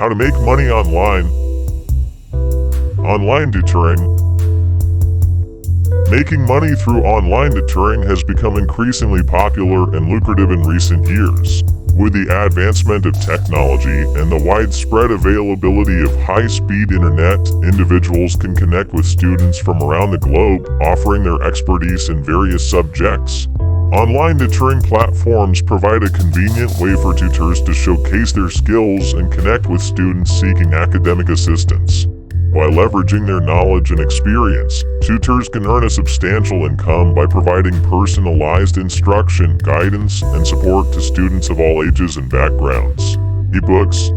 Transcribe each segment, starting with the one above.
How to make money online. Online tutoring. Making money through online tutoring has become increasingly popular and lucrative in recent years. With the advancement of technology and the widespread availability of high-speed internet, individuals can connect with students from around the globe, offering their expertise in various subjects. Online tutoring platforms provide a convenient way for tutors to showcase their skills and connect with students seeking academic assistance. By leveraging their knowledge and experience, tutors can earn a substantial income by providing personalized instruction, guidance, and support to students of all ages and backgrounds. Ebooks.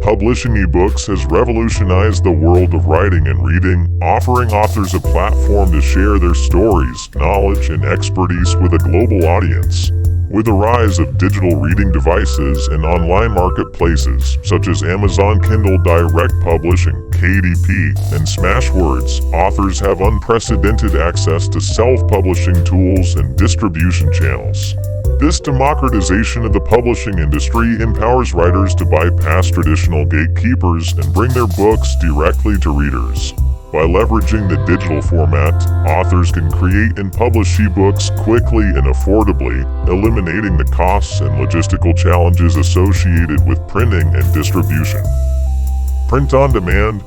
Publishing ebooks has revolutionized the world of writing and reading, offering authors a platform to share their stories, knowledge, and expertise with a global audience. With the rise of digital reading devices and online marketplaces such as Amazon Kindle Direct Publishing, KDP, and Smashwords, authors have unprecedented access to self-publishing tools and distribution channels. This democratization of the publishing industry empowers writers to bypass traditional gatekeepers and bring their books directly to readers. By leveraging the digital format, authors can create and publish ebooks quickly and affordably, eliminating the costs and logistical challenges associated with printing and distribution. Print on demand.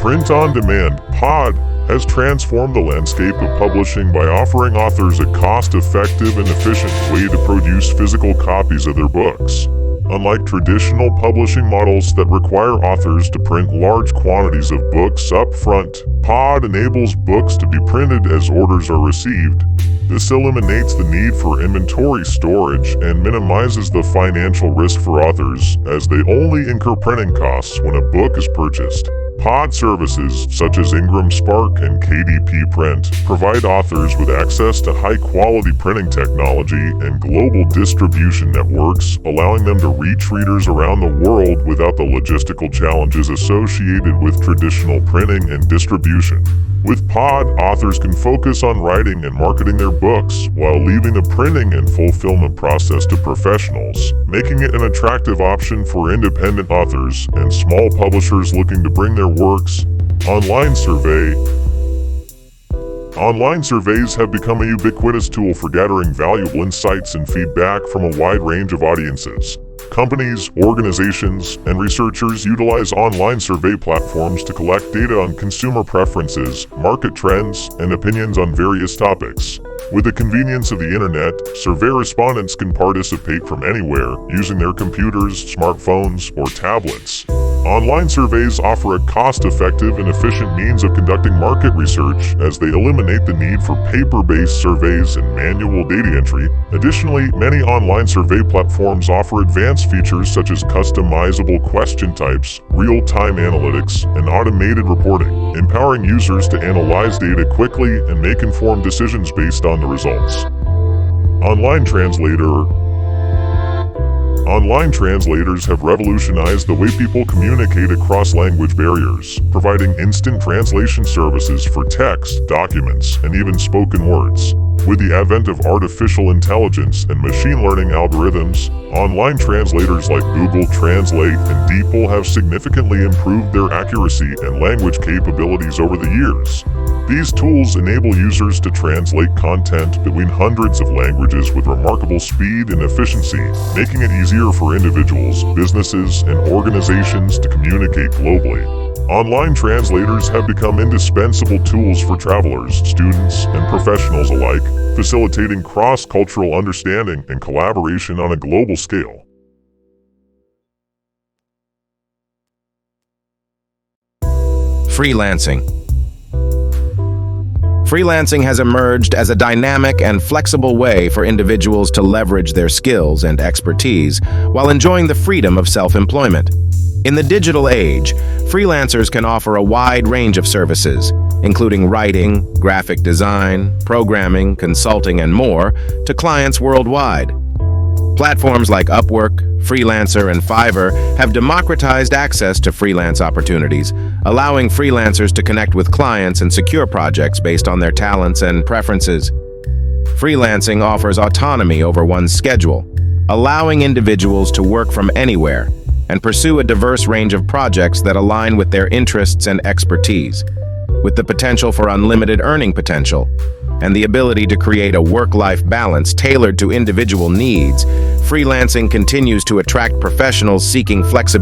Print on demand, POD, has transformed the landscape of publishing by offering authors a cost-effective and efficient way to produce physical copies of their books. Unlike traditional publishing models that require authors to print large quantities of books up front, POD enables books to be printed as orders are received. This eliminates the need for inventory storage and minimizes the financial risk for authors, as they only incur printing costs when a book is purchased. POD services such as Ingram Spark and KDP Print provide authors with access to high-quality printing technology and global distribution networks, allowing them to reach readers around the world without the logistical challenges associated with traditional printing and distribution. With POD, authors can focus on writing and marketing their books while leaving the printing and fulfillment process to professionals, making it an attractive option for independent authors and small publishers looking to bring their works. Online survey. Online surveys have become a ubiquitous tool for gathering valuable insights and feedback from a wide range of audiences. Companies, organizations, and researchers utilize online survey platforms to collect data on consumer preferences, market trends, and opinions on various topics. With the convenience of the internet, survey respondents can participate from anywhere using their computers, smartphones, or tablets. Online surveys offer a cost-effective and efficient means of conducting market research as they eliminate the need for paper-based surveys and manual data entry. Additionally, many online survey platforms offer advanced features such as customizable question types, real-time analytics, and automated reporting, empowering users to analyze data quickly and make informed decisions based on the results. Online translators have revolutionized the way people communicate across language barriers, providing instant translation services for text, documents, and even spoken words. With the advent of artificial intelligence and machine learning algorithms, online translators like Google Translate and DeepL have significantly improved their accuracy and language capabilities over the years. These tools enable users to translate content between hundreds of languages with remarkable speed and efficiency, making it easier for individuals, businesses, and organizations to communicate globally. Online translators have become indispensable tools for travelers, students, and professionals alike, facilitating cross-cultural understanding and collaboration on a global scale. Freelancing. Freelancing has emerged as a dynamic and flexible way for individuals to leverage their skills and expertise while enjoying the freedom of self-employment. In the digital age, freelancers can offer a wide range of services, including writing, graphic design, programming, consulting, and more, to clients worldwide. Platforms like Upwork, Freelancer, and Fiverr have democratized access to freelance opportunities, allowing freelancers to connect with clients and secure projects based on their talents and preferences. Freelancing offers autonomy over one's schedule, allowing individuals to work from anywhere and pursue a diverse range of projects that align with their interests and expertise. With the potential for unlimited earning potential and the ability to create a work-life balance tailored to individual needs, freelancing continues to attract professionals seeking flexibility